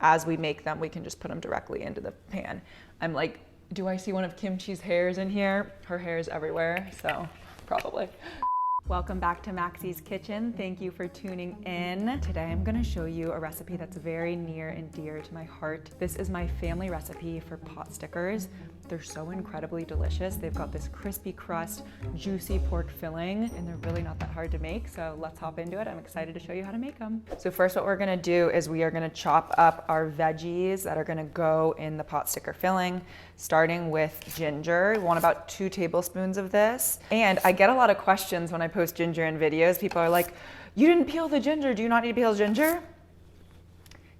as we make them, we can just put them directly into the pan. I'm like, do I see one of Kimchi's hairs in here? Her hair is everywhere, so probably. Welcome back to Maxi's Kitchen. Thank you for tuning in. Today I'm gonna show you a recipe that's very near and dear to my heart. This is my family recipe for Potstickers. They're so incredibly delicious. They've got this crispy crust, juicy pork filling, and they're really not that hard to make, so let's hop into it. I'm excited to show you how to make them. So first what we're gonna do is we are gonna chop up our veggies that are gonna go in the Potsticker filling, starting with ginger. We want about 2 tablespoons of this. And I get a lot of questions when I post ginger in videos. People are like, you didn't peel the ginger. Do you not need to peel ginger?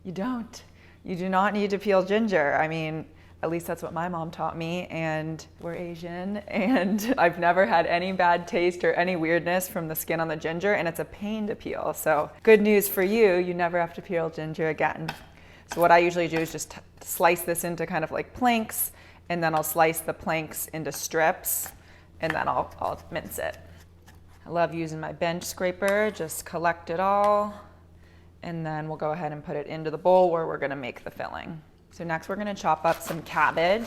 You don't. You do not need to peel ginger. I mean, at least that's what my mom taught me, and we're Asian, and I've never had any bad taste or any weirdness from the skin on the ginger, and it's a pain to peel. So good news for you, you never have to peel ginger again. So what I usually do is just slice this into kind of like planks, and then I'll slice the planks into strips, and then I'll mince it. I love using my bench scraper, just collect it all, and then we'll go ahead and put it into the bowl where we're gonna make the filling. So next we're gonna chop up some cabbage,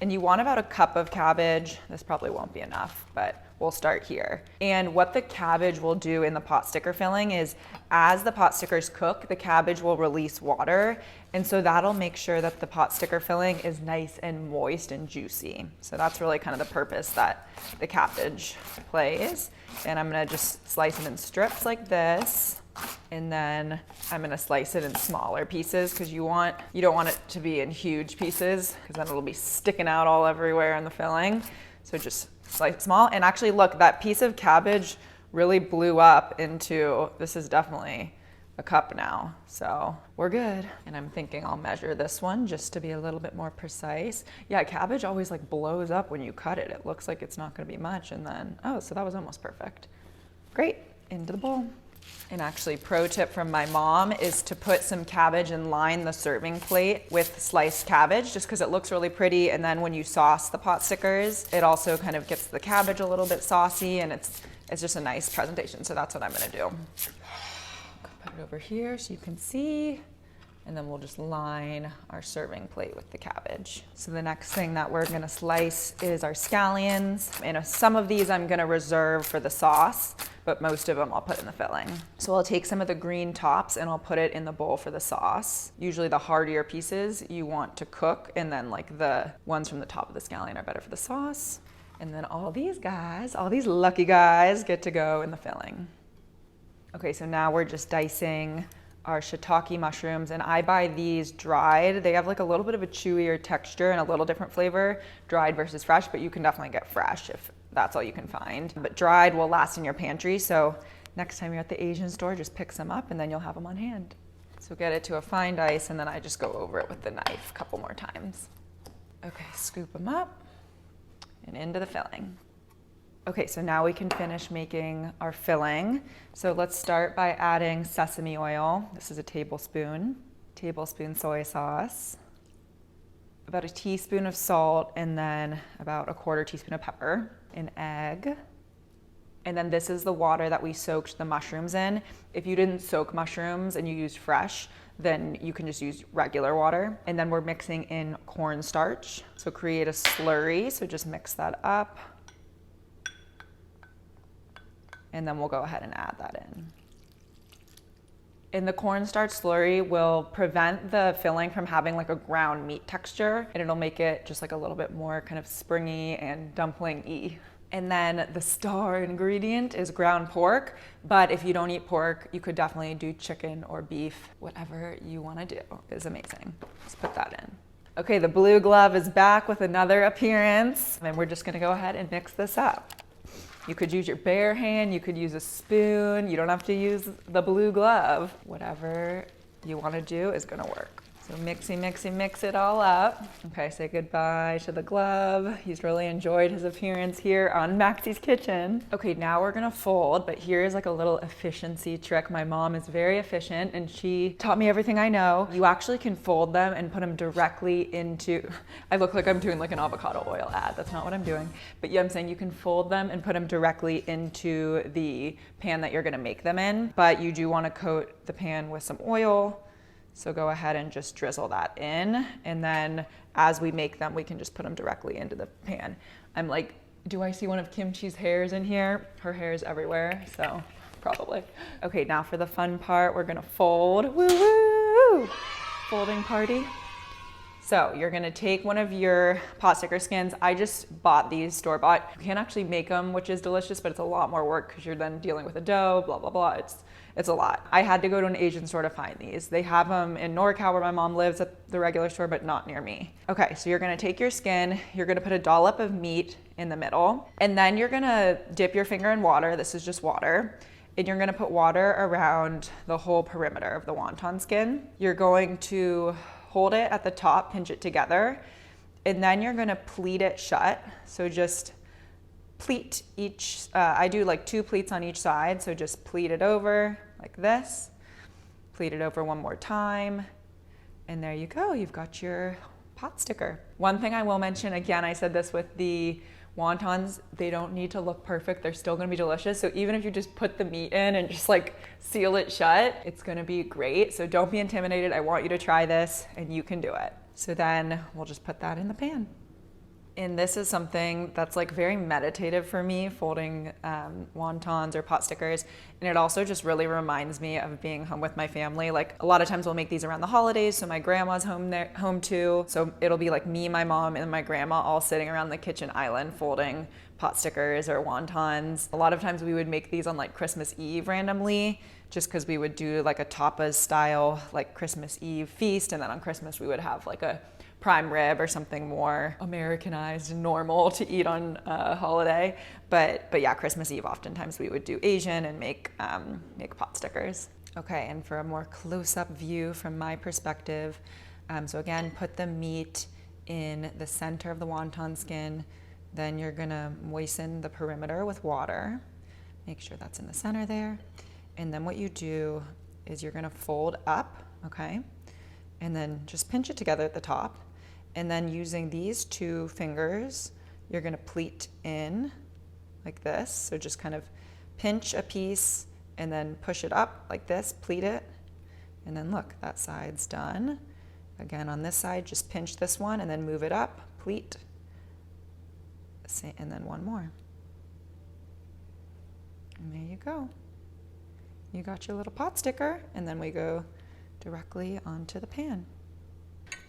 and you want about a cup of cabbage. This probably won't be enough, but we'll start here. And what the cabbage will do in the Potsticker filling is as the Potstickers cook, the cabbage will release water, and so that'll make sure that the Potsticker filling is nice and moist and juicy. So that's really kind of the purpose that the cabbage plays. And I'm gonna just slice it in strips like this. And then I'm gonna slice it in smaller pieces because you don't want it to be in huge pieces because then it'll be sticking out all everywhere in the filling. So just slice it small. And actually look, that piece of cabbage really blew up into, this is definitely a cup now. So we're good. And I'm thinking I'll measure this one just to be a little bit more precise. Yeah, cabbage always like blows up when you cut it. It looks like it's not gonna be much, and then, oh, so that was almost perfect. Great, into the bowl. And actually, pro tip from my mom is to put some cabbage and line the serving plate with sliced cabbage, just because it looks really pretty. And then when you sauce the Potstickers, it also kind of gets the cabbage a little bit saucy, and it's just a nice presentation. So that's what I'm gonna do. Put it over here so you can see. And then we'll just line our serving plate with the cabbage. So the next thing that we're gonna slice is our scallions. And some of these I'm gonna reserve for the sauce, but most of them I'll put in the filling. So I'll take some of the green tops and I'll put it in the bowl for the sauce. Usually the hardier pieces you want to cook, and then like the ones from the top of the scallion are better for the sauce. And then all these guys, all these lucky guys get to go in the filling. Okay, so now we're just dicing our Shiitake mushrooms, and I buy these dried. They have like a little bit of a chewier texture and a little different flavor, dried versus fresh, but you can definitely get fresh if that's all you can find. But dried will last in your pantry, so next time you're at the Asian store, just pick some up and then you'll have them on hand. So get it to a fine dice, and then I just go over it with the knife a couple more times. Okay, scoop them up and into the filling. Okay, so now we can finish making our filling. So let's start by adding sesame oil. This is a tablespoon soy sauce, about a teaspoon of salt, and then about a 1/4 teaspoon of pepper, an egg. And then this is the water that we soaked the mushrooms in. If you didn't soak mushrooms and you used fresh, then you can just use regular water. And then we're mixing in cornstarch. So create a slurry, so just mix that up. And then we'll go ahead and add that in. And the cornstarch slurry will prevent the filling from having like a ground meat texture, and it'll make it just like a little bit more kind of springy and dumpling-y. And then the star ingredient is ground pork, but if you don't eat pork, you could definitely do chicken or beef. Whatever you wanna do is amazing. Let's put that in. Okay, the blue glove is back with another appearance, and we're just gonna go ahead and mix this up. You could use your bare hand, you could use a spoon, you don't have to use the blue glove. Whatever you want to do is going to work. So mix it all up. Okay, say goodbye to the glove. He's really enjoyed his appearance here on Maxi's Kitchen. Okay, now we're gonna fold, but here's like a little efficiency trick. My mom is very efficient and she taught me everything I know. You actually can fold them and put them directly into, I look like I'm doing like an avocado oil ad. That's not what I'm doing. But yeah, I'm saying you can fold them and put them directly into the pan that you're gonna make them in. But you do wanna coat the pan with some oil So go ahead and just drizzle that in. And then as we make them, we can just put them directly into the pan. I'm like, do I see one of Kimchi's hairs in here? Her hair is everywhere, so probably. Okay, now for the fun part, we're gonna fold. Woo woo! Folding party. So you're gonna take one of your Potsticker skins. I just bought these store-bought. You can't actually make them, which is delicious, but it's a lot more work because you're then dealing with the dough, blah, blah, blah. It's a lot. I had to go to an Asian store to find these. They have them in NorCal where my mom lives at the regular store, but not near me. Okay, so you're gonna take your skin, you're gonna put a dollop of meat in the middle, and then you're gonna dip your finger in water. This is just water. And you're gonna put water around the whole perimeter of the wonton skin. You're going to hold it at the top, pinch it together, and then you're gonna pleat it shut. So just pleat each, I do like 2 pleats on each side, so just pleat it over like this, pleat it over one more time, and there you go, you've got your Potsticker. One thing I will mention, again, I said this with the wontons, they don't need to look perfect, they're still gonna be delicious, so even if you just put the meat in and just like seal it shut, it's gonna be great, so don't be intimidated. I want you to try this, and you can do it. So then we'll just put that in the pan. And this is something that's like very meditative for me, folding wontons or Potstickers. And it also just really reminds me of being home with my family. Like a lot of times we'll make these around the holidays, so my grandma's home too. So it'll be like me, my mom, and my grandma all sitting around the kitchen island folding Potstickers or wontons. A lot of times we would make these on like Christmas Eve randomly, just because we would do like a tapas style like Christmas Eve feast, and then on Christmas we would have like a prime rib or something more Americanized and normal to eat on a holiday. But yeah, Christmas Eve, oftentimes we would do Asian and make Potstickers. Okay, and for a more close-up view from my perspective, so again, put the meat in the center of the wonton skin. Then you're gonna moisten the perimeter with water. Make sure that's in the center there. And then what you do is you're gonna fold up, okay? And then just pinch it together at the top. And then using these 2 fingers, you're gonna pleat in like this. So just kind of pinch a piece and then push it up like this, pleat it. And then look, that side's done. Again, on this side, just pinch this one and then move it up, pleat. And then one more. And there you go. You got your little Potsticker, and then we go directly onto the pan.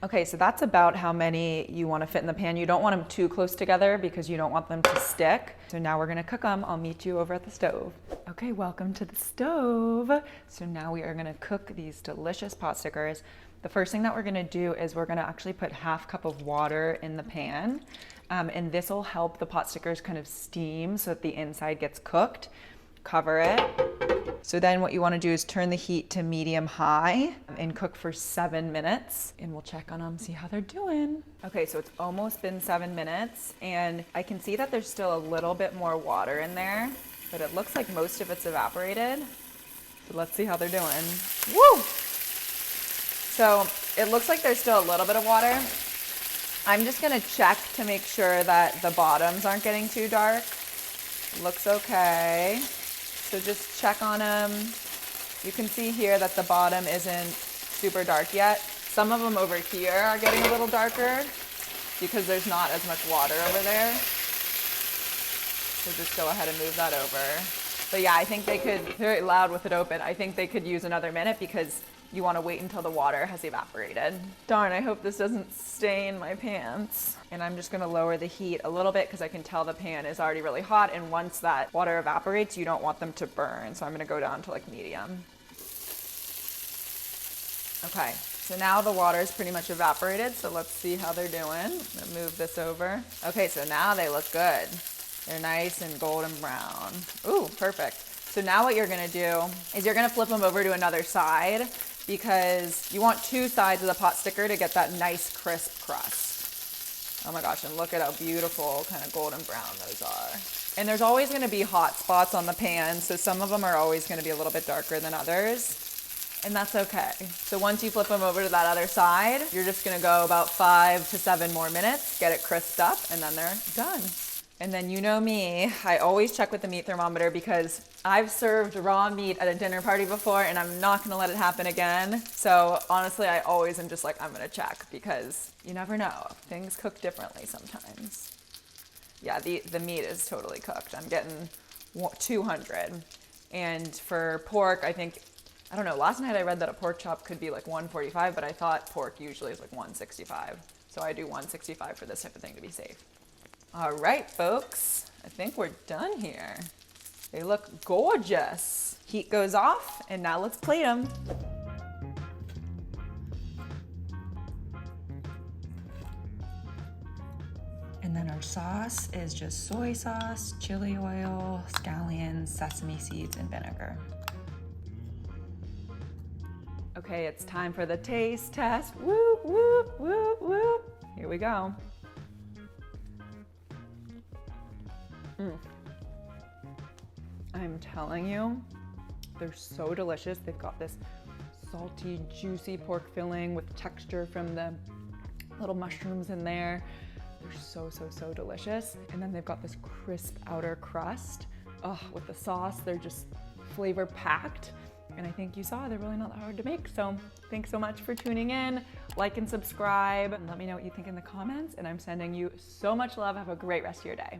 Okay, so that's about how many you want to fit in the pan. You don't want them too close together because you don't want them to stick. So now we're gonna cook them. I'll meet you over at the stove. Okay, welcome to the stove. So now we are gonna cook these delicious Potstickers. The first thing that we're gonna do is we're gonna actually put ½ cup of water in the pan. And this will help the Potstickers kind of steam so that the inside gets cooked. Cover it. So then what you want to do is turn the heat to medium high and cook for 7 minutes, and we'll check on them, see how they're doing. Okay, so it's almost been 7 minutes, and I can see that there's still a little bit more water in there, but it looks like most of it's evaporated. So let's see how they're doing. Woo! So it looks like there's still a little bit of water. I'm just gonna check to make sure that the bottoms aren't getting too dark. Looks okay. So just check on them. You can see here that the bottom isn't super dark yet. Some of them over here are getting a little darker because there's not as much water over there. So just go ahead and move that over. But yeah, I think they could, very loud with it open, I think they could use another minute because you want to wait until the water has evaporated. Darn, I hope this doesn't stain my pants. And I'm just gonna lower the heat a little bit because I can tell the pan is already really hot, and once that water evaporates, you don't want them to burn. So I'm gonna go down to like medium. Okay, so now the water is pretty much evaporated, so let's see how they're doing. I'm gonna move this over. Okay, so now they look good. They're nice and golden brown. Ooh, perfect. So now what you're gonna do is you're gonna flip them over to another side because you want 2 sides of the Potsticker to get that nice crisp crust. Oh my gosh, and look at how beautiful kind of golden brown those are. And there's always gonna be hot spots on the pan, so some of them are always gonna be a little bit darker than others, and that's okay. So once you flip them over to that other side, you're just gonna go about 5 to 7 more minutes, get it crisped up, and then they're done. And then you know me, I always check with the meat thermometer because I've served raw meat at a dinner party before and I'm not gonna let it happen again. So honestly, I always am just like, I'm gonna check because you never know. Things cook differently sometimes. Yeah, the meat is totally cooked. I'm getting 200. And for pork, I think, I don't know, last night I read that a pork chop could be like 145, but I thought pork usually is like 165. So I do 165 for this type of thing to be safe. All right, folks, I think we're done here. They look gorgeous. Heat goes off, and now let's plate them. And then our sauce is just soy sauce, chili oil, scallions, sesame seeds, and vinegar. Okay, it's time for the taste test. Whoop, whoop, whoop, whoop. Here we go. I'm telling you, they're so delicious. They've got this salty, juicy pork filling with texture from the little mushrooms in there. They're so, so, so delicious. And then they've got this crisp outer crust. Oh, with the sauce, they're just flavor packed. And I think you saw they're really not that hard to make. So thanks so much for tuning in. Like and subscribe and let me know what you think in the comments. And I'm sending you so much love. Have a great rest of your day.